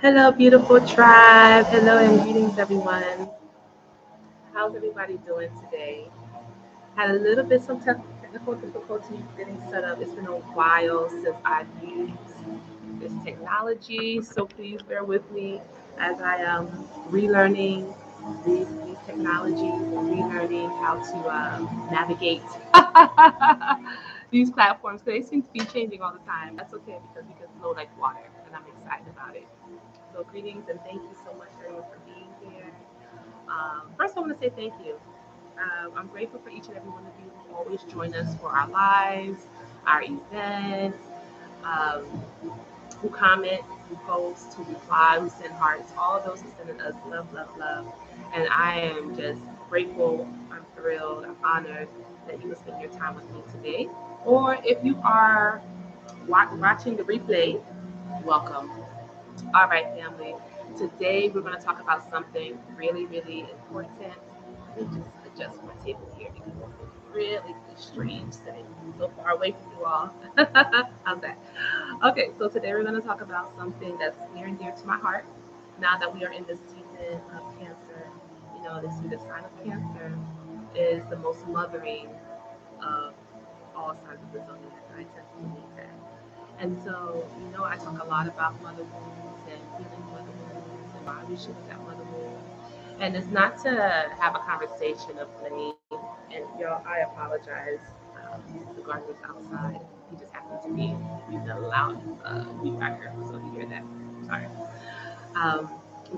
Hello, beautiful tribe. Hello and greetings, everyone. How's everybody doing today? Had a little bit some technical difficulties getting set up. It's been a while since I've used this technology, so please bear with me as I am relearning these technologies and relearning how to navigate these platforms. They seem to be changing all the time. That's okay because we can flow like water, and I'm excited about it. So greetings and thank you so much everyone for being here. First, I want to say thank you. I'm grateful for each and every one of you who always join us for our lives, our events, um, who comment, who post, who reply, who send hearts, all of those who send us love, love, love. And I am just grateful, I'm thrilled, I'm honored that you will spend your time with me today. Or if you are watching the replay, welcome. All right, family. Today we're going to talk about something really, really important. Let me just adjust my table here because it's really strange sitting so far away from you all. How's that? Okay, so today we're going to talk about something that's near and dear to my heart. Now that we are in this season of Cancer, the sign of Cancer is the most mothering of all signs of the zodiac. I tend to believe that. And so, I talk a lot about mother wounds and healing mother wounds and why we should at mother wounds. And it's not to have a conversation of blame. And y'all, I apologize. The gardener's outside. He just happened to be using a loud weed whacker, so if you hear that, sorry. Um,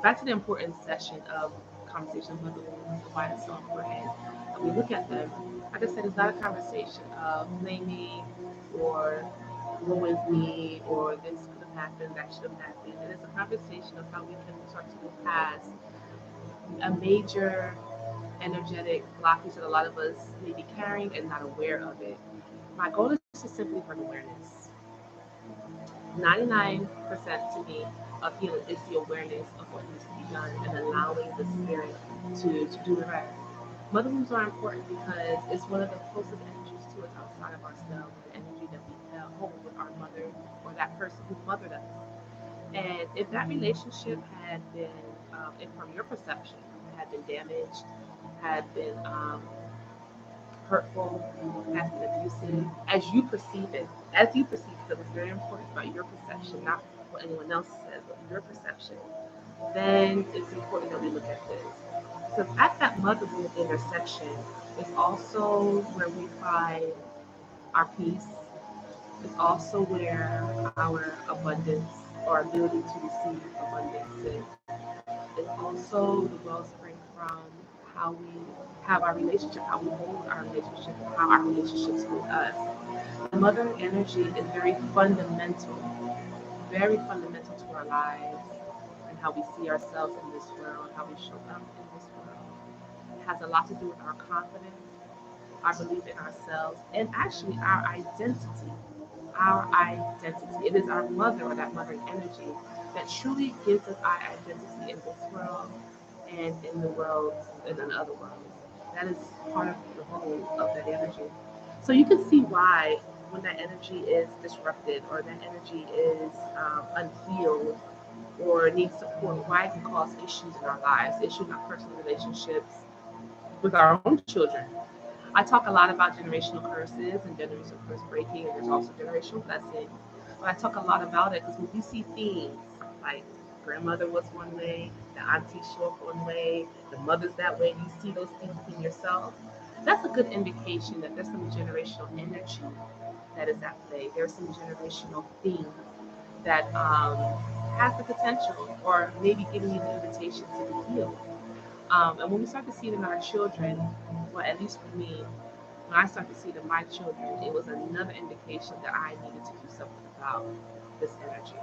Back to the important session of conversation of mother wounds and why it's so important that we look at them. Like I said, it's not a conversation of blaming or woe is me or this could have happened, that should have happened. It is a conversation of how we can start to move past a major energetic blockage that a lot of us may be carrying and not aware of it. My goal is to simply bring awareness. 99% to me of healing is the awareness of what needs to be done and allowing the spirit to do the rest. Mother wounds are important because it's one of the closest energies to us outside of ourselves, the energy that we hold with our mother or that person who mothered us. And if that relationship had been, if from your perception, had been damaged, had been hurtful, has been abusive, as you perceive it, because it's very important about your perception, not what anyone else says, but your perception, then it's important that we look at this. Because at that mother wound intersection is also where we find our peace. It's also where our abundance or ability to receive abundance is. It's also the wellspring from how we have our relationship, how we hold our relationship, how our relationships with us. The mother energy is very fundamental to our lives and how we see ourselves in this world, how we show up in this world. It has a lot to do with our confidence, our belief in ourselves, and actually our identity. Our identity. It is our mother or that mothering energy that truly gives us our identity in this world and in the world and in other worlds. That is part of the whole of that energy. So you can see why when that energy is disrupted or that energy is unhealed or needs support, why it can cause issues in our lives, issues in our personal relationships with our own children. I talk a lot about generational curses and generational curse breaking, and there's also generational blessings. But I talk a lot about it because when we see themes like grandmother was one way, the auntie show up one way, the mother's that way, and you see those things within yourself, that's a good indication that there's some generational energy that is at play. There's some generational theme that has the potential or maybe giving you the invitation to be healed. And when we start to see it in our children, well, at least for me, when I started to see it in my children, it was another indication that I needed to do something about this energy.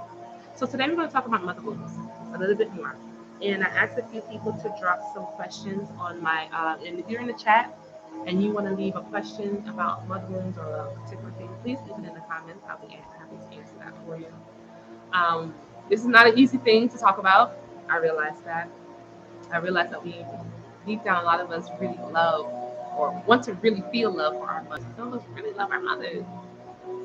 So today we're going to talk about mother wounds a little bit more. And I asked a few people to drop some questions on my, and if you're in the chat and you want to leave a question about mother wounds or a particular thing, please leave it in the comments. I'll be happy to answer that for you. This is not an easy thing to talk about. I realize that. I realize that we, deep down, a lot of us really love or want to really feel love for our mothers. Some of us really love our mothers.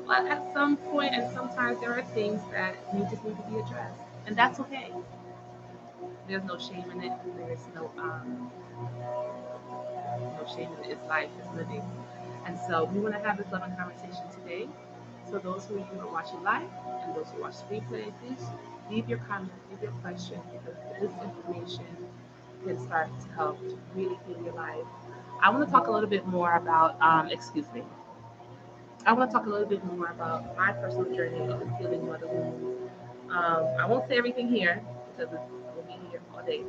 But at some point and sometimes there are things that just need to be addressed. And that's okay. There's no shame in it. There's no shame in it. It's life, it's living. And so we want to have this loving conversation today. So those who are watching live and those who watch replay, please leave your comments, leave your questions, because this information can start to help really heal your life. I want to talk a little bit more about, excuse me, I want to talk a little bit more about my personal journey of healing motherhood. I won't say everything here because we'll be here all day.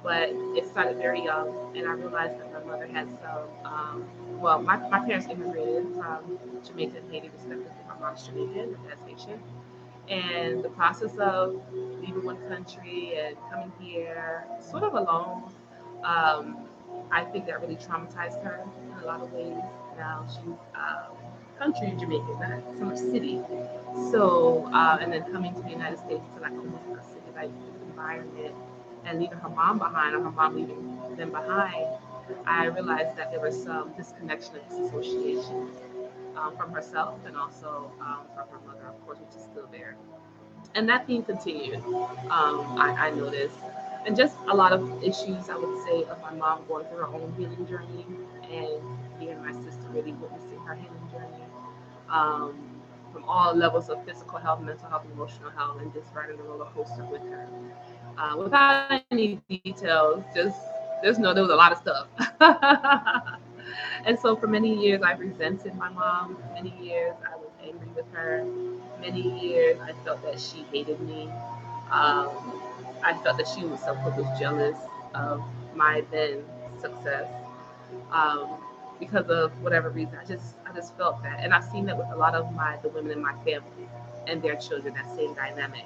But it started very young, and I realized that my mother had some. My parents immigrated from Jamaica and Haiti, respectively. My mom's Jamaican, my dad's Haitian. And the process of leaving one country and coming here, sort of alone, um, I think that really traumatized her in a lot of ways. Now she's country Jamaican, not so much city. So, and then coming to the United States to like almost a city-like environment and leaving her mom behind, or her mom leaving them behind, I realized that there was some disconnection and disassociation from herself and also from her mother, of course, which is still there. And that theme continued. I noticed, and just a lot of issues, I would say, of my mom going through her own healing journey, and me and my sister really witnessing her healing journey, um, from all levels of physical health, mental health, emotional health, and just riding the roller coaster with her. Without any details, just know there was a lot of stuff. And so for many years, I resented my mom. Many years, I was angry with her. Many years, I felt that she hated me. Um, I felt that she was jealous of my then success, um, because of whatever reason. I just felt that, and I've seen that with a lot of the women in my family and their children. That same dynamic.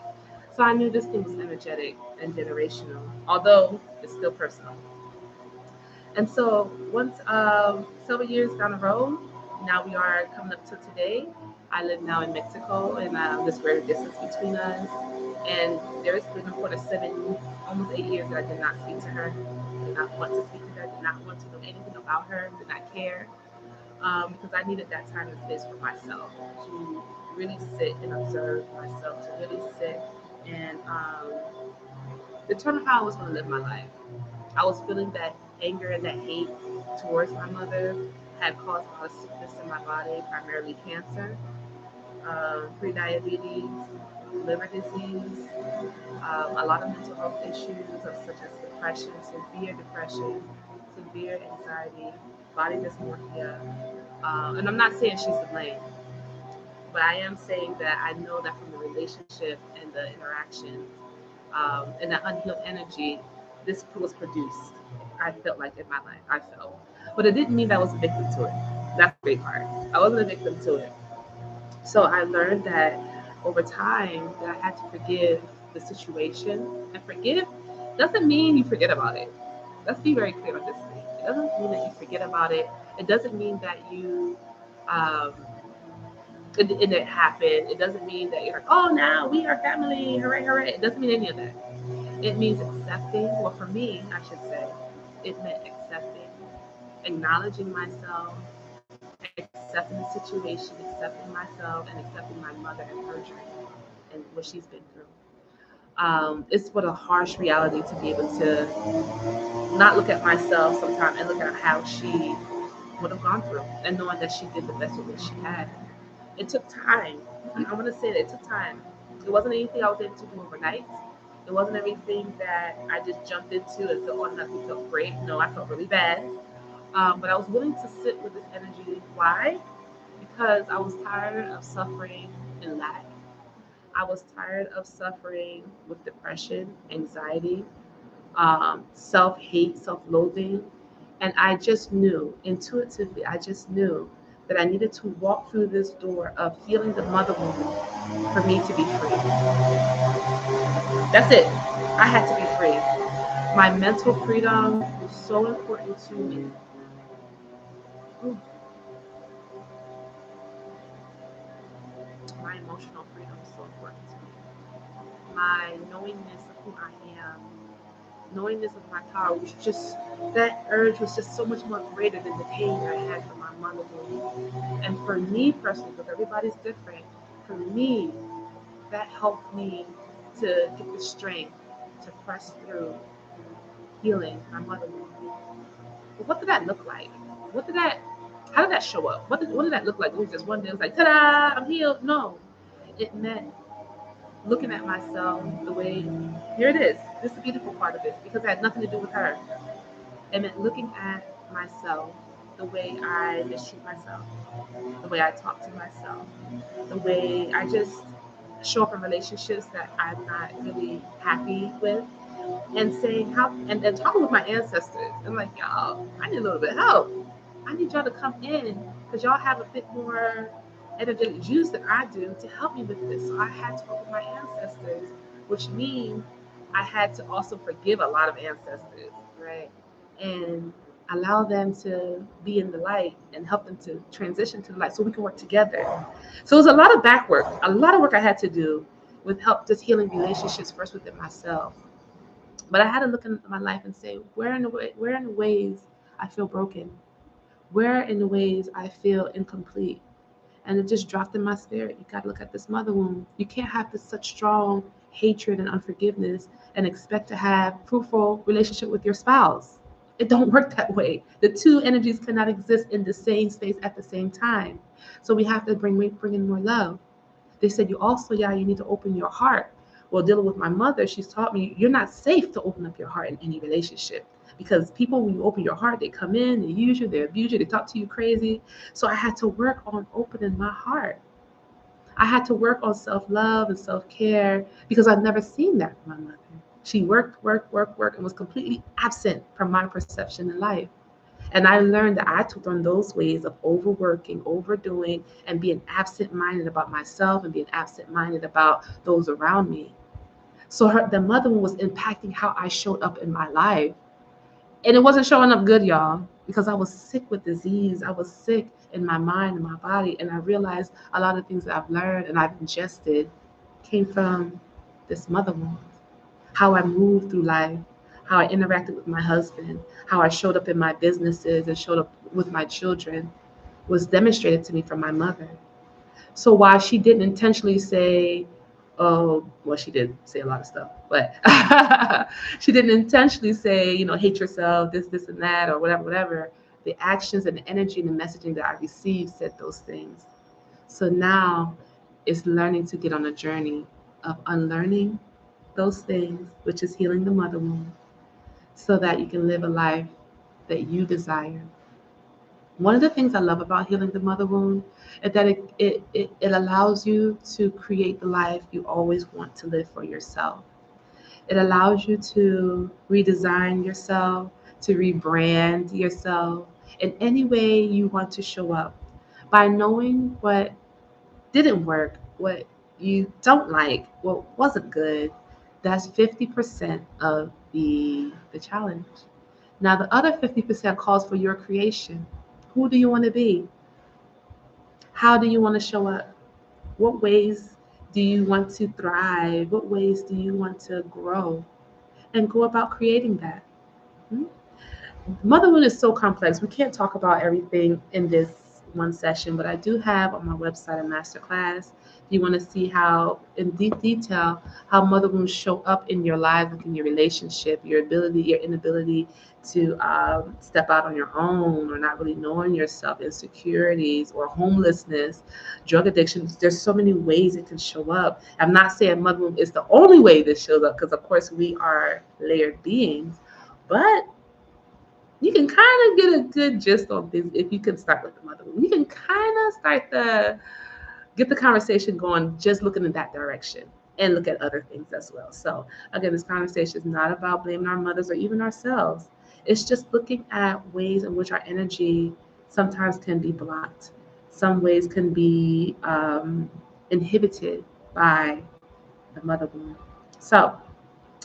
So I knew this thing was energetic and generational, although it's still personal. And so once several years down the road, now we are coming up to today. I live now in Mexico, and there's greater distance between us. And there has been for the almost 8 years that I did not speak to her, did not want to speak to her, did not want to know anything about her, did not care, because I needed that time and space for myself to really sit and observe myself, to really sit and determine how I was going to live my life. I was feeling that anger and that hate towards my mother had caused a lot of sickness in my body, primarily cancer, pre-diabetes, liver disease, a lot of mental health issues such as depression, severe anxiety, body dysmorphia. And I'm not saying she's to blame, but I am saying that I know that from the relationship and the interactions, and that unhealed energy, this was produced. I felt like in my life, I felt. But it didn't mean that I was a victim to it. That's the great part. I wasn't a victim to it. So I learned that over time that I had to forgive the situation. And forgive doesn't mean you forget about it. Let's be very clear on this thing. It doesn't mean that you forget about it. It doesn't mean that um, it happened. It doesn't mean that you're like, oh, now we are family, hooray, hooray. It doesn't mean any of that. It means accepting, well, for me, I should say, it meant accepting, acknowledging myself, accepting the situation, accepting myself, and accepting my mother and her journey and what she's been through. It's what a harsh reality to be able to not look at myself sometimes and look at how she would have gone through, and knowing that she did the best with what she had. It took time. I'm going to say that it took time. It wasn't anything I was able to do overnight. It wasn't everything that I just jumped into and felt automatically felt great. No, I felt really bad. But I was willing to sit with this energy. Why? Because I was tired of suffering in lack. I was tired of suffering with depression, anxiety, self hate, self loathing. And I just knew, intuitively, I just knew that I needed to walk through this door of healing the mother wound for me to be free. That's it. I had to be free. My mental freedom was so important to me. Ooh, my emotional freedom is so important to me. My knowingness of who I am, knowingness of my power was just, that urge was just so much more greater than the pain I had from my mother wound. And for me personally, because everybody's different, for me, that helped me to get the strength to press through healing my mother wound. But what did that look like? What did that, how did that show up? What did that look like? It was just one day, it was like, ta-da, I'm healed. No, it meant looking at myself the way, here it is. This is the beautiful part of it, because it had nothing to do with her. It meant looking at myself the way I mistreat myself, the way I talk to myself, the way I just show up in relationships that I'm not really happy with, and saying how, and then talking with my ancestors. I'm like, y'all, I need a little bit of help. I need y'all to come in because y'all have a bit more energetic juice than I do to help me with this. So I had to work with my ancestors, which means I had to also forgive a lot of ancestors, right? And allow them to be in the light and help them to transition to the light so we can work together. So it was a lot of back work, a lot of work I had to do with help just healing relationships first within myself. But I had to look in my life and say, where in the ways I feel broken? Where in the ways I feel incomplete? And it just dropped in my spirit. You got to look at this mother wound. You can't have this such strong hatred and unforgiveness and expect to have fruitful relationship with your spouse. It don't work that way. The two energies cannot exist in the same space at the same time. So we have to bring in more love. They said, you also, yeah, you need to open your heart. Well, dealing with my mother, she's taught me you're not safe to open up your heart in any relationship, because people, when you open your heart, they come in, they use you, they abuse you, they talk to you crazy. So I had to work on opening my heart. I had to work on self-love and self-care because I've never seen that from my mother. She worked, and was completely absent from my perception in life. And I learned that I took on those ways of overworking, overdoing, and being absent-minded about myself and being absent-minded about those around me. So the mother was impacting how I showed up in my life. And it wasn't showing up good, y'all, because I was sick with disease. I was sick in my mind and my body. And I realized a lot of things that I've learned and I've ingested came from this mother wound. How I moved through life, how I interacted with my husband, how I showed up in my businesses and showed up with my children was demonstrated to me from my mother. So while she didn't intentionally say, oh, well, she did say a lot of stuff, but she didn't intentionally say, hate yourself, this and that, or whatever. The actions and the energy and the messaging that I received said those things. So now it's learning to get on a journey of unlearning those things, which is healing the mother wound, so that you can live a life that you desire. One of the things I love about healing the mother wound is that it allows you to create the life you always want to live for yourself. It allows you to redesign yourself, to rebrand yourself in any way you want to show up by knowing what didn't work, what you don't like, what wasn't good. That's 50% of the challenge. Now the other 50% calls for your creation. Who do you want to be? How do you want to show up? What ways do you want to thrive? What ways do you want to grow? And go about creating that. Hmm? Motherhood is so complex. We can't talk about everything in this one session, but I do have on my website a masterclass. If you want to see how, in deep detail, how mother wounds show up in your life, like in your relationship, your inability to step out on your own, or not really knowing yourself, insecurities, or homelessness, drug addictions. There's so many ways it can show up. I'm not saying mother wound is the only way this shows up, because of course we are layered beings, but you can kind of get a good gist on things if you can start with the mother wound. You can kind of start get the conversation going, just looking in that direction, and look at other things as well. So again, this conversation is not about blaming our mothers or even ourselves. It's just looking at ways in which our energy sometimes can be blocked. Some ways can be inhibited by the mother wound. So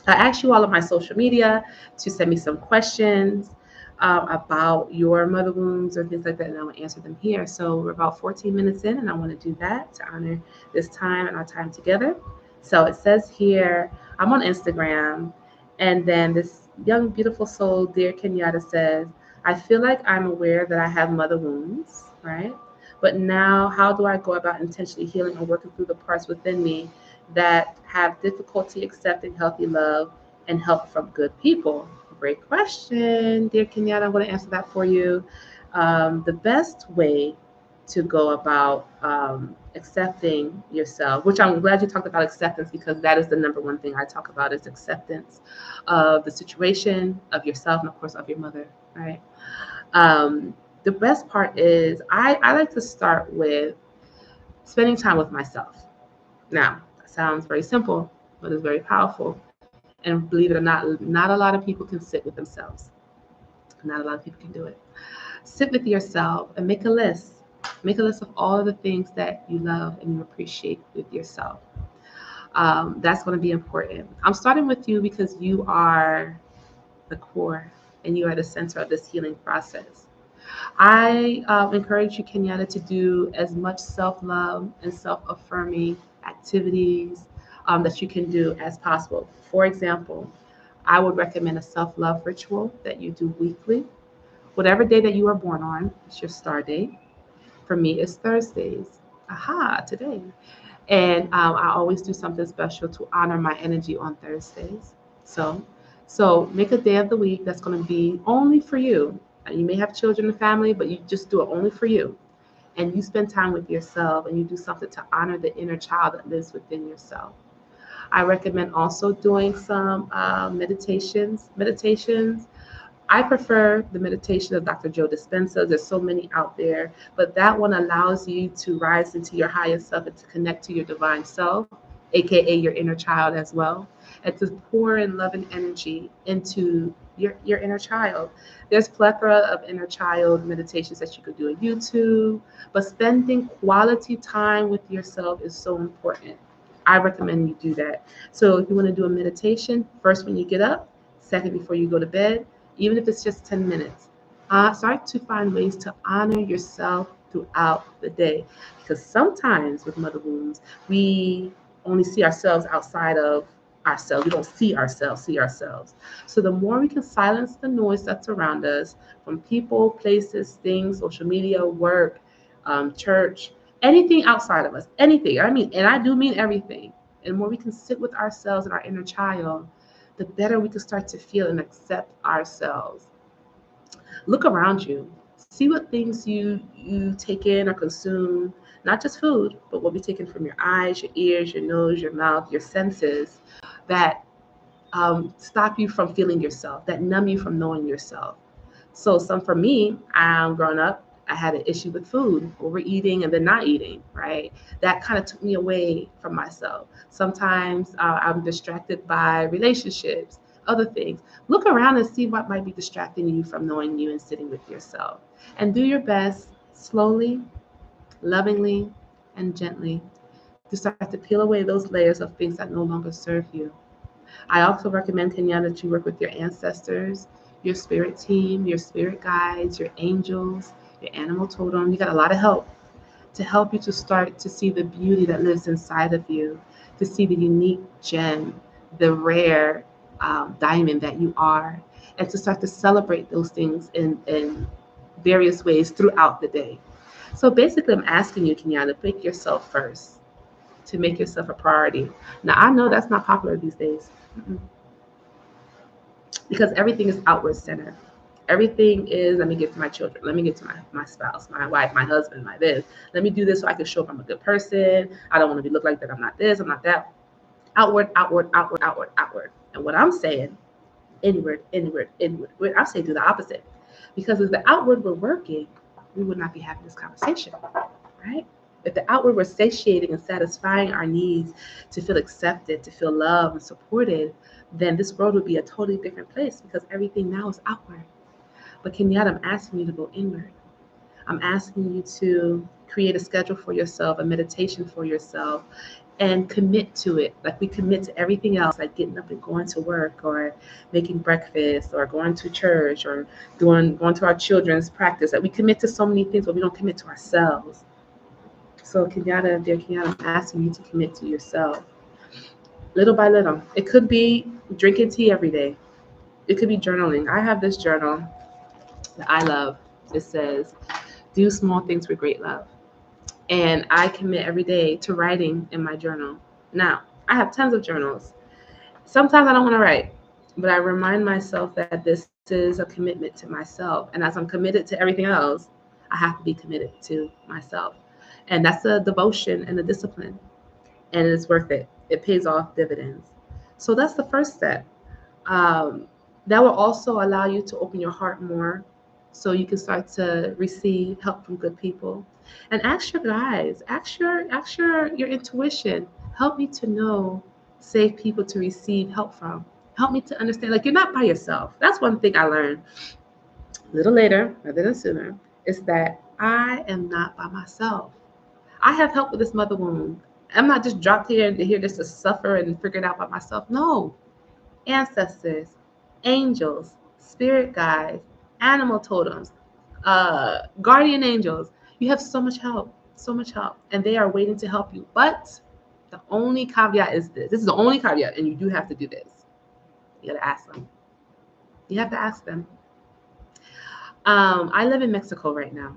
I asked you all on my social media to send me some questions about your mother wounds or things like that, and I will answer them here. So we're about 14 minutes in, and I want to do that to honor this time and our time together. So it says here, I'm on Instagram, and then this young, beautiful soul, dear Kenyatta, says, I feel like I'm aware that I have mother wounds, right? But now, how do I go about intentionally healing or working through the parts within me that have difficulty accepting healthy love and help from good people? Great question, dear Kenyatta. I'm going to answer that for you. The best way to go about accepting yourself, which I'm glad you talked about acceptance, because that is the number one thing I talk about, is acceptance of the situation, of yourself, and of course of your mother, right? The best part is I like to start with spending time with myself. Now, that sounds very simple, but it's very powerful. And believe it or not a lot of people can sit with themselves. Not a lot of people can do it. Sit with yourself and make a list. Make a list of all of the things that you love and you appreciate with yourself. That's going to be important. I'm starting with you because you are the core and you are the center of this healing process. I encourage you, Kenyatta, to do as much self-love and self-affirming activities that you can do as possible. For example, I would recommend a self-love ritual that you do weekly. Whatever day that you are born on, it's your star date. For me, it's Thursdays. Aha, today. And I always do something special to honor my energy on Thursdays. So, so make a day of the week that's going to be only for you. You may have children and family, but you just do it only for you. And you spend time with yourself and you do something to honor the inner child that lives within yourself. I recommend also doing some meditations. I prefer the meditation of Dr. Joe Dispenza. There's so many out there, but that one allows you to rise into your highest self and to connect to your divine self, aka your inner child as well, and to pour in love and energy into your inner child. There's plethora of inner child meditations that you could do on YouTube, but spending quality time with yourself is so important. I recommend you do that. So if you want to do a meditation, first when you get up, second before you go to bed, even if it's just 10 minutes. Start to find ways to honor yourself throughout the day. Because sometimes with mother wounds, we only see ourselves outside of ourselves. We don't see ourselves. So the more we can silence the noise that's around us from people, places, things, social media, work, church, anything outside of us, anything. I mean, and I do mean everything. And the more we can sit with ourselves and our inner child, the better we can start to feel and accept ourselves. Look around you. See what things you take in or consume, not just food, but what we taken from your eyes, your ears, your nose, your mouth, your senses, that stop you from feeling yourself, that numb you from knowing yourself. So some for me, growing up, I had an issue with food, overeating and then not eating, right? That kind of took me away from myself. Sometimes I'm distracted by relationships, other things. Look around and see what might be distracting you from knowing you and sitting with yourself. And do your best, slowly, lovingly, and gently, to start to peel away those layers of things that no longer serve you. I also recommend, Kenyatta, that you work with your ancestors, your spirit team, your spirit guides, your angels, your animal totem. You got a lot of help to help you to start to see the beauty that lives inside of you, to see the unique gem, the rare diamond that you are, and to start to celebrate those things in various ways throughout the day. So basically, I'm asking you, Kenyatta, pick yourself first, to make yourself a priority. Now, I know that's not popular these days. Mm-mm. Because everything is outward centered. Everything is, let me get to my children, let me get to my spouse, my wife, my husband, my this. Let me do this so I can show up I'm a good person. I don't want to be look like that. I'm not this, I'm not that. Outward, outward, outward, outward, outward. And what I'm saying, inward, inward, inward. I'm saying do the opposite. Because if the outward were working, we would not be having this conversation, right? If the outward were satiating and satisfying our needs to feel accepted, to feel loved and supported, then this world would be a totally different place because everything now is outward. But Kenyatta, I'm asking you to go inward. I'm asking you to create a schedule for yourself, a meditation for yourself, and commit to it. Like we commit to everything else, like getting up and going to work or making breakfast or going to church or going to our children's practice. Like we commit to so many things, but we don't commit to ourselves. So Kenyatta, dear Kenyatta, I'm asking you to commit to yourself little by little. It could be drinking tea every day. It could be journaling. I have this journal that I love. It says, do small things with great love. And I commit every day to writing in my journal. Now, I have tons of journals. Sometimes I don't want to write, but I remind myself that this is a commitment to myself. And as I'm committed to everything else, I have to be committed to myself. And that's a devotion and a discipline. And it's worth it. It pays off dividends. So that's the first step. Um, that will also allow you to open your heart more so you can start to receive help from good people. And ask your guides, ask your intuition. Help me to know safe people to receive help from. Help me to understand, like, you're not by yourself. That's one thing I learned a little later rather than sooner, is that I am not by myself. I have help with this mother wound. I'm not just dropped here to here just to suffer and figure it out by myself. No, ancestors, angels, spirit guides, animal totems, guardian angels. You have so much help, so much help, and they are waiting to help you. But the only caveat is this. This is the only caveat, and you do have to do this. You got to ask them. You have to ask them. I live in Mexico right now,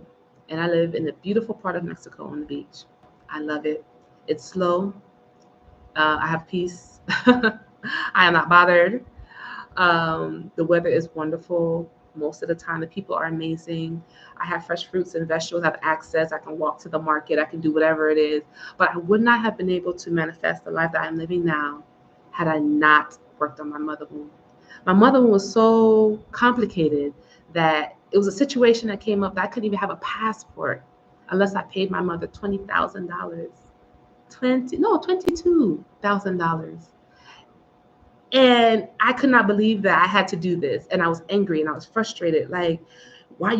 and I live in the beautiful part of Mexico on the beach. I love it. It's slow. I have peace. I am not bothered. The weather is wonderful most of the time. The people are amazing. I have fresh fruits and vegetables. I have access. I can walk to the market. I can do whatever it is. But I would not have been able to manifest the life that I'm living now had I not worked on my mother wound. My mother wound was so complicated that it was a situation that came up that I couldn't even have a passport unless I paid my mother $20,000. $22,000. And I could not believe that I had to do this. And I was angry and I was frustrated. Like,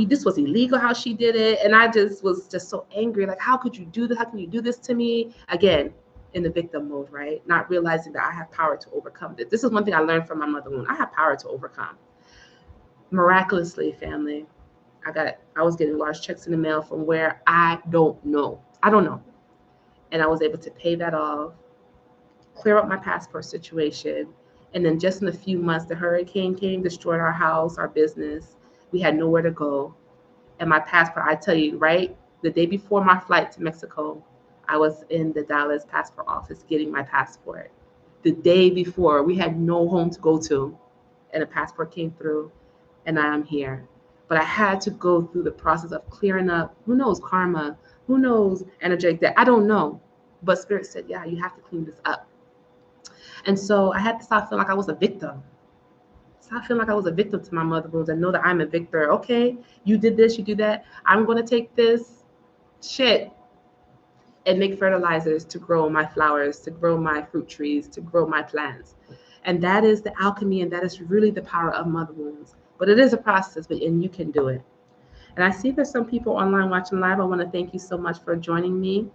this was illegal how she did it. And I just was just so angry. Like, how could you do this? How can you do this to me? Again, in the victim mode, right? Not realizing that I have power to overcome this. This is one thing I learned from my mother wound. I have power to overcome. Miraculously, family, I was getting large checks in the mail from where I don't know. I don't know. And I was able to pay that off, clear up my passport situation. And then just in a few months, the hurricane came, destroyed our house, our business. We had nowhere to go. And my passport, I tell you, right, the day before my flight to Mexico, I was in the Dallas passport office getting my passport. The day before, we had no home to go to, and a passport came through, and I am here. But I had to go through the process of clearing up, who knows, karma, who knows, energetic debt. I don't know. But Spirit said, yeah, you have to clean this up. And so I had to stop feeling like I was a victim. Stop feeling like I was a victim to my mother wounds and know that I'm a victor. Okay, you did this, you do that. I'm going to take this shit and make fertilizers to grow my flowers, to grow my fruit trees, to grow my plants. And that is the alchemy, and that is really the power of mother wounds. But it is a process, and you can do it. And I see there's some people online watching live. I want to thank you so much for joining me.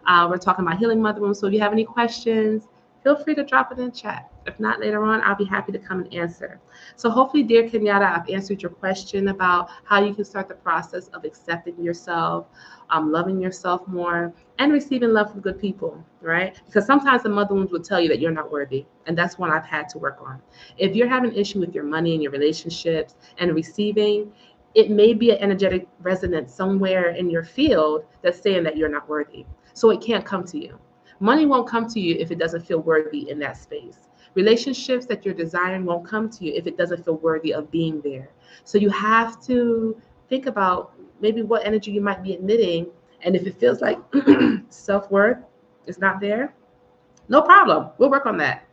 We're talking about healing mother wounds. So if you have any questions, feel free to drop it in the chat. If not, later on, I'll be happy to come and answer. So hopefully, dear Kenyatta, I've answered your question about how you can start the process of accepting yourself, loving yourself more, and receiving love from good people, right? Because sometimes the mother wounds will tell you that you're not worthy. And that's one I've had to work on. If you're having an issue with your money and your relationships and receiving, it may be an energetic resonance somewhere in your field that's saying that you're not worthy. So it can't come to you. Money won't come to you if it doesn't feel worthy in that space. Relationships that you're desiring won't come to you if it doesn't feel worthy of being there. So you have to think about maybe what energy you might be emitting. And if it feels like self-worth is not there, no problem. We'll work on that.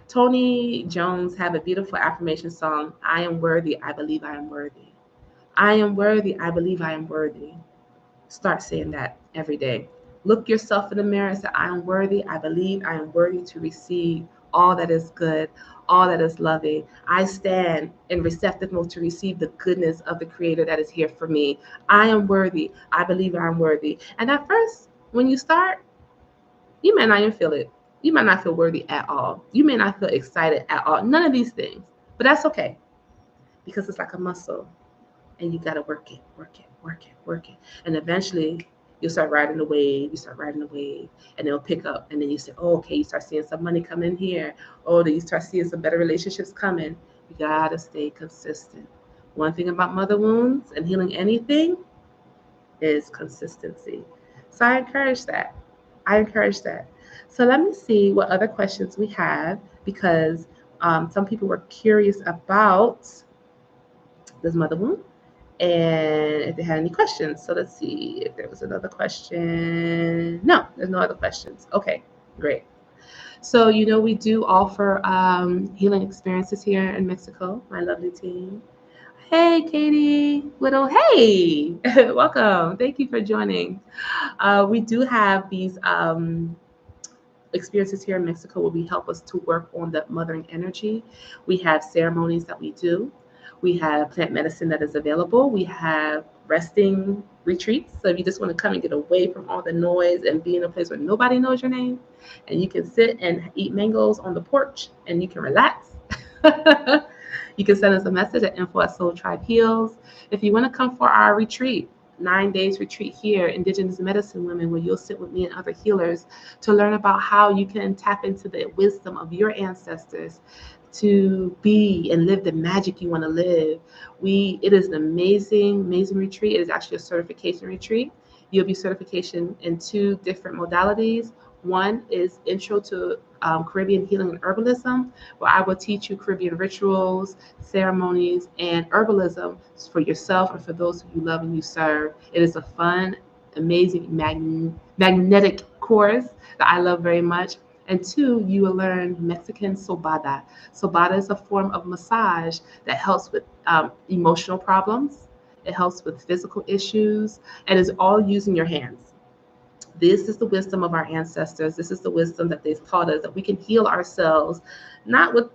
Tony Jones have a beautiful affirmation song, I am worthy, I believe I am worthy. I am worthy, I believe I am worthy. Start saying that every day. Look yourself in the mirror and say, I am worthy, I believe I am worthy to receive all that is good, all that is loving. I stand in receptive mode to receive the goodness of the Creator that is here for me. I am worthy, I believe I am worthy. And at first, when you start, you may not even feel it. You might not feel worthy at all. You may not feel excited at all. None of these things. But that's okay, because it's like a muscle. And you got to work it, work it, work it, work it. And eventually you'll start riding the wave, and it'll pick up. And then you say, oh, okay, you start seeing some money come in here. Oh, then you start seeing some better relationships coming. You got to stay consistent. One thing about mother wounds and healing anything is consistency. So I encourage that. So let me see what other questions we have, because some people were curious about this mother wound and if they had any questions. So let's see if there was another question. No, there's no other questions. Okay, great. So, we do offer healing experiences here in Mexico, my lovely team. Hey, Katie, Widow. Hey, welcome. Thank you for joining. We do have these experiences here in Mexico where we help us to work on the mothering energy. We have ceremonies that we do. We have plant medicine that is available. We have resting retreats. So if you just want to come and get away from all the noise and be in a place where nobody knows your name, and you can sit and eat mangoes on the porch and you can relax. You can send us a message at info@soultribeheals. If you want to come for our retreat, 9 days retreat here, Indigenous Medicine Women, where you'll sit with me and other healers to learn about how you can tap into the wisdom of your ancestors to be and live the magic you want to live. It is an amazing, amazing retreat. It is actually a certification retreat. You'll be certification in 2 different modalities. One is Intro to Caribbean Healing Herbalism, where I will teach you Caribbean rituals, ceremonies, and herbalism for yourself and for those who you love and you serve. It is a fun, amazing, magnetic course that I love very much. And 2, you will learn Mexican sobada. Sobada is a form of massage that helps with emotional problems. It helps with physical issues, and is all using your hands. This is the wisdom of our ancestors. This is the wisdom that they've taught us, that we can heal ourselves, not with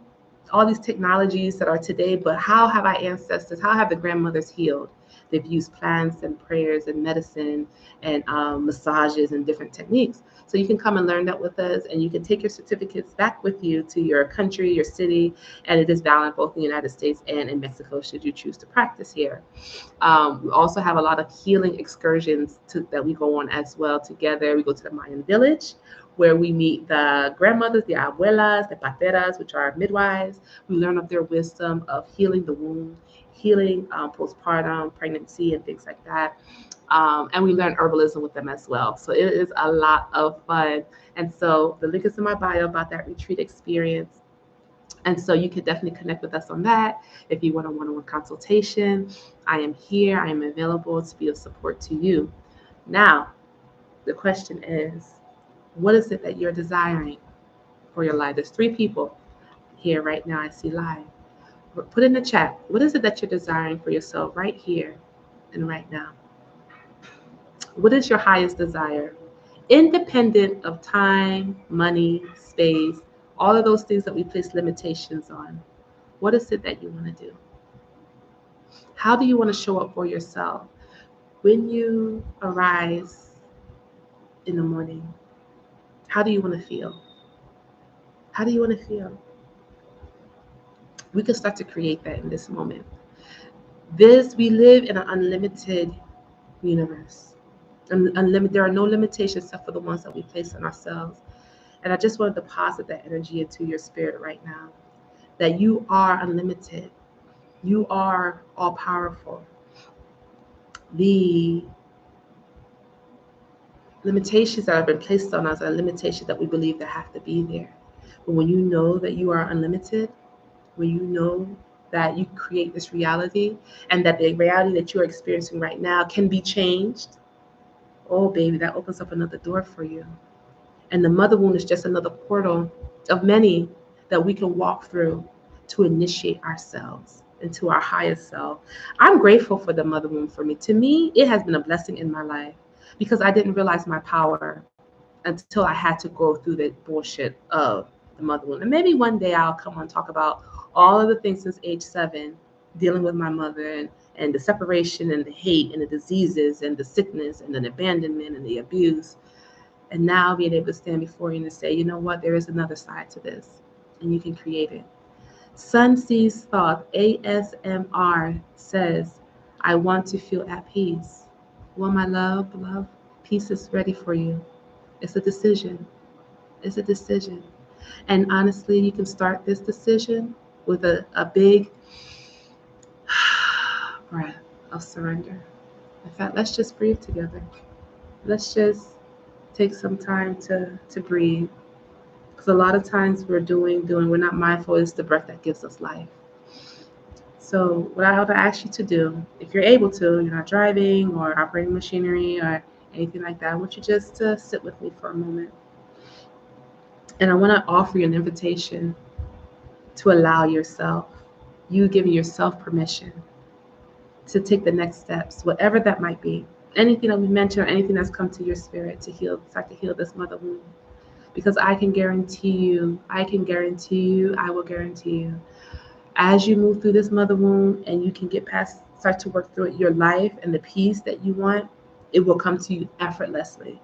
all these technologies that are today, but how have our ancestors, how have the grandmothers healed? They've used plants and prayers and medicine and massages and different techniques. So you can come and learn that with us, and you can take your certificates back with you to your country, your city, and it is valid both in the United States and in Mexico should you choose to practice here. We also have a lot of healing excursions that we go on as well together. We go to the Mayan village where we meet the grandmothers, the abuelas, the pateras, which are midwives. We learn of their wisdom of healing the womb, healing postpartum, pregnancy, and things like that. And we learn herbalism with them as well. So it is a lot of fun. And so the link is in my bio about that retreat experience. And so you can definitely connect with us on that. If you want a one-on-one consultation, I am here. I am available to be of support to you. Now, the question is, what is it that you're desiring for your life? There's 3 people here right now I see live. Put in the chat, what is it that you're desiring for yourself right here and right now? What is your highest desire? Independent of time, money, space, all of those things that we place limitations on. What is it that you want to do? How do you want to show up for yourself? When you arise in the morning, how do you want to feel? How do you want to feel? We can start to create that in this moment. We live in an unlimited universe. There are no limitations except for the ones that we place on ourselves. And I just want to deposit that energy into your spirit right now, that you are unlimited. You are all powerful. The limitations that have been placed on us are limitations that we believe that have to be there. But when you know that you are unlimited, when you know that you create this reality and that the reality that you're experiencing right now can be changed, oh baby, that opens up another door for you. And the mother wound is just another portal of many that we can walk through to initiate ourselves into our highest self. I'm grateful for the mother wound for me. To me, it has been a blessing in my life because I didn't realize my power until I had to go through the bullshit of the mother wound. And maybe one day I'll come on and talk about all of the things since age 7, dealing with my mother and the separation and the hate and the diseases and the sickness and the abandonment and the abuse. And now being able to stand before you and say, you know what, there is another side to this, and you can create it. Sun Sees Thought, ASMR, says, I want to feel at peace. Well, my love, peace is ready for you. It's a decision. It's a decision. And honestly, you can start this decision with a big breath of surrender. In fact, let's just breathe together. Let's just Take some time to breathe. Because a lot of times we're doing, we're not mindful. It's the breath that gives us life. So what I would ask you to do, if you're able to, you're not driving or operating machinery or anything like that, I want you just to sit with me for a moment. And I want to offer you an invitation to allow yourself, you giving yourself permission to take the next steps, whatever that might be. Anything that we mentioned or anything that's come to your spirit to heal, start to heal this mother wound. Because I will guarantee you, as you move through this mother wound and you can get past, start to work through it, your life and the peace that you want, it will come to you effortlessly.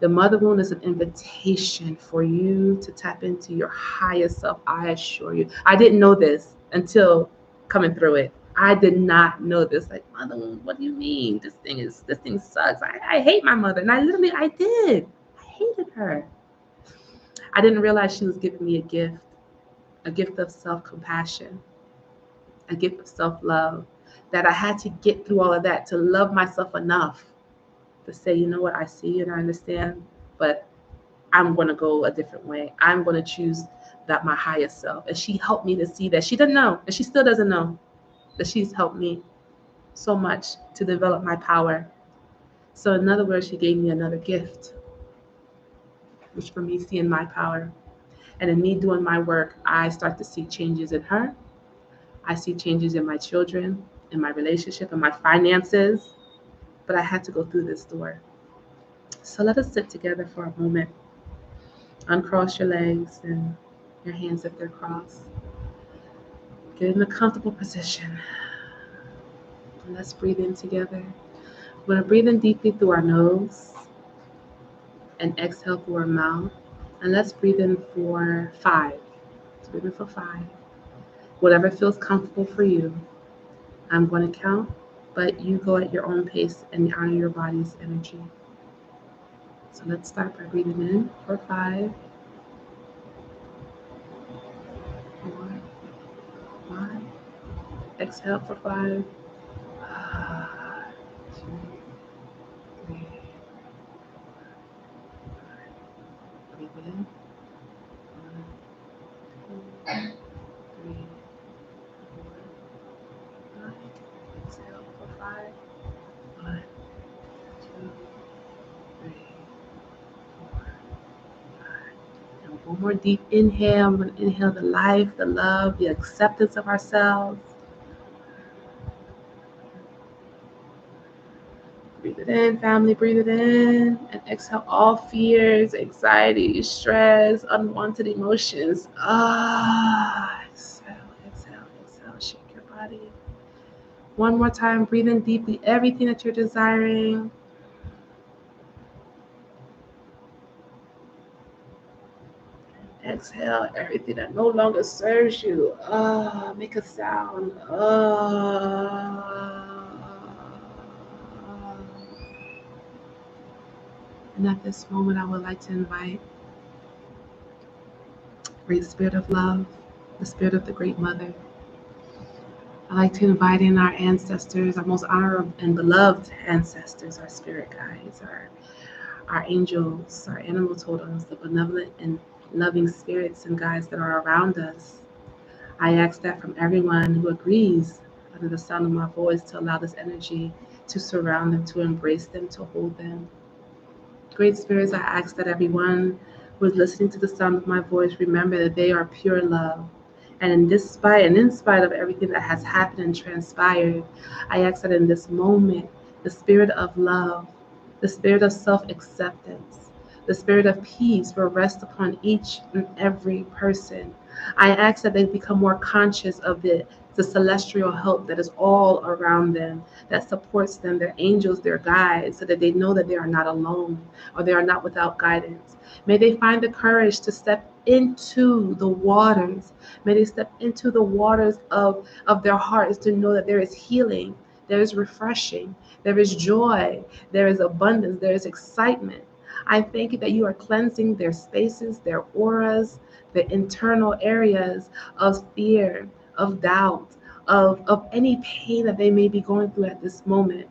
The mother wound is an invitation for you to tap into your highest self. I assure you. I didn't know this until coming through it. I did not know this. Like, mother wound, what do you mean? This thing sucks. I hate my mother. And I did. I hated her. I didn't realize she was giving me a gift of self-compassion, a gift of self-love, that I had to get through all of that to love myself enough to say, you know what, I see and I understand, but I'm going to go a different way. I'm going to choose that my highest self. And she helped me to see that. She didn't know, and she still doesn't know, that she's helped me so much to develop my power. So in other words, she gave me another gift, which for me, seeing my power. And in me doing my work, I start to see changes in her. I see changes in my children, in my relationship, in my finances. But I had to go through this door. So let us sit together for a moment. Uncross your legs and your hands if they're crossed. Get in a comfortable position. And let's breathe in together. We're going to breathe in deeply through our nose and exhale through our mouth. And let's breathe in for 5. Let's breathe in for 5. Whatever feels comfortable for you. I'm going to count, but you go at your own pace and honor your body's energy. So let's start by breathing in for 5, 4, 1. Exhale for 5. 2, 3. Breathe in. 1, 2, 3, 4, 5. Exhale for 5. 1, 2, 3, 4, 5. And one more deep inhale. I'm going to inhale the life, the love, the acceptance of ourselves. Breathe it in, family, breathe it in. And exhale all fears, anxiety, stress, unwanted emotions. Exhale, exhale, exhale. Shake your body. One more time, breathe in deeply everything that you're desiring. Exhale everything that no longer serves you. Make a sound. And at this moment, I would like to invite Great Spirit of Love, the Spirit of the Great Mother. I'd like to invite in our ancestors, our most honored and beloved ancestors, our spirit guides, our angels, our animal totems, the benevolent and loving spirits and guides that are around us. I ask that from everyone who agrees under the sound of my voice to allow this energy to surround them, to embrace them, to hold them. Great spirits, I ask that everyone who is listening to the sound of my voice remember that they are pure love. And in spite of everything that has happened and transpired, I ask that in this moment, the spirit of love, the spirit of self-acceptance, the spirit of peace will rest upon each and every person. I ask that they become more conscious of the celestial help that is all around them, that supports them, their angels, their guides, so that they know that they are not alone or they are not without guidance. May they find the courage to step into the waters. May they step into the waters of their hearts to know that there is healing, there is refreshing, there is joy, there is abundance, there is excitement. I thank you that you are cleansing their spaces, their auras, the internal areas of fear, of doubt, of any pain that they may be going through at this moment.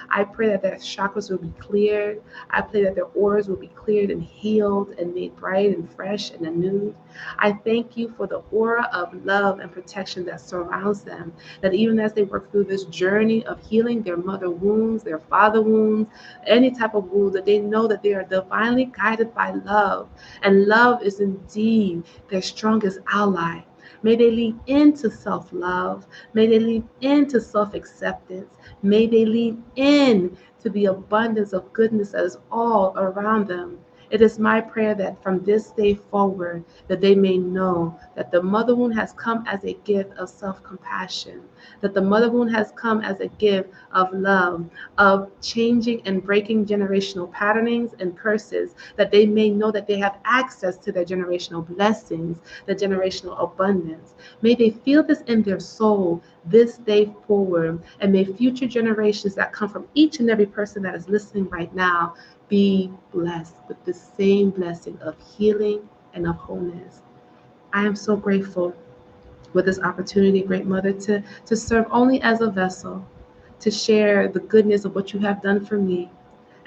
I pray that their chakras will be cleared. I pray that their auras will be cleared and healed and made bright and fresh and anew. I thank you for the aura of love and protection that surrounds them, that even as they work through this journey of healing their mother wounds, their father wounds, any type of wound, that they know that they are divinely guided by love. And love is indeed their strongest ally. May they lean into self-love. May they lean into self-acceptance. May they lean in to the abundance of goodness that is all around them. It is my prayer that from this day forward, that they may know that the mother wound has come as a gift of self-compassion, that the mother wound has come as a gift of love, of changing and breaking generational patternings and curses, that they may know that they have access to their generational blessings, the generational abundance. May they feel this in their soul this day forward, and may future generations that come from each and every person that is listening right now be blessed with the same blessing of healing and of wholeness. I am so grateful with this opportunity, Great Mother, to serve only as a vessel, to share the goodness of what you have done for me.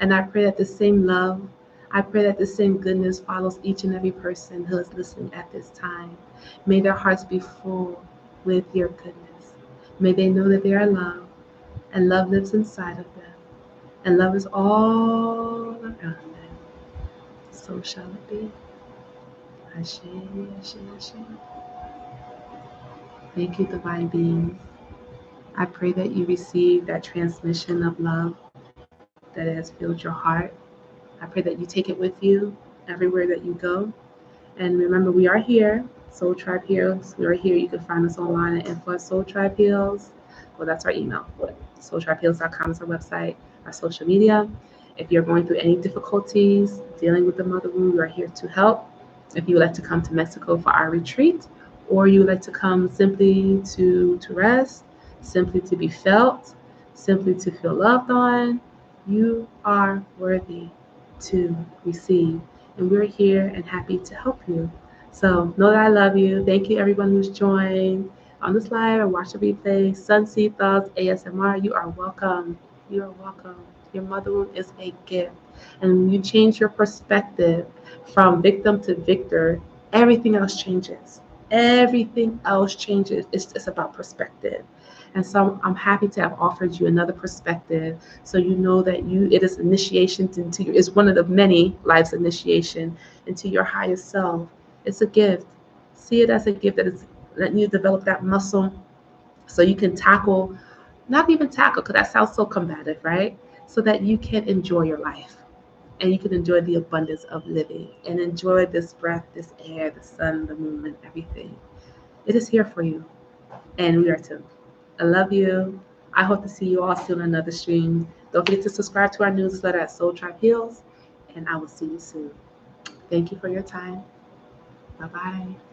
And I pray that the same love, I pray that the same goodness follows each and every person who is listening at this time. May their hearts be full with your goodness. May they know that they are loved, and love lives inside of them. And love is all around them. So shall it be. Ashe, ashe, ashe. Thank you, divine beings. I pray that you receive that transmission of love that has filled your heart. I pray that you take it with you everywhere that you go. And remember, we are here, Soul Tribe Heals. We are here. You can find us online at info at Soul Tribe Heals. Well, that's our email. SoulTribeHeals.com is our website, our social media. If you're going through any difficulties dealing with the mother wound, we are here to help. If you would like to come to Mexico for our retreat, or you would like to come simply to rest, simply to be felt, simply to feel loved on, you are worthy to receive. And we're here and happy to help you. So know that I love you. Thank you, everyone who's joined on this live or watch the replay. Sunseed Thoughts, ASMR, you are welcome. You are welcome. Your mother wound is a gift. And when you change your perspective from victim to victor, everything else changes. Everything else changes. It's just about perspective. And so I'm happy to have offered you another perspective, so you know that it is initiation into you. It's one of the many life's initiation into your higher self. It's a gift. See it as a gift that is letting you develop that muscle so you can tackle, not even tackle, because that sounds so combative, right? So that you can enjoy your life and you can enjoy the abundance of living and enjoy this breath, this air, the sun, the moon, and everything. It is here for you, and we are tuned. I love you. I hope to see you all soon on another stream. Don't forget to subscribe to our newsletter at Soul Tribe Heals, and I will see you soon. Thank you for your time. Bye-bye.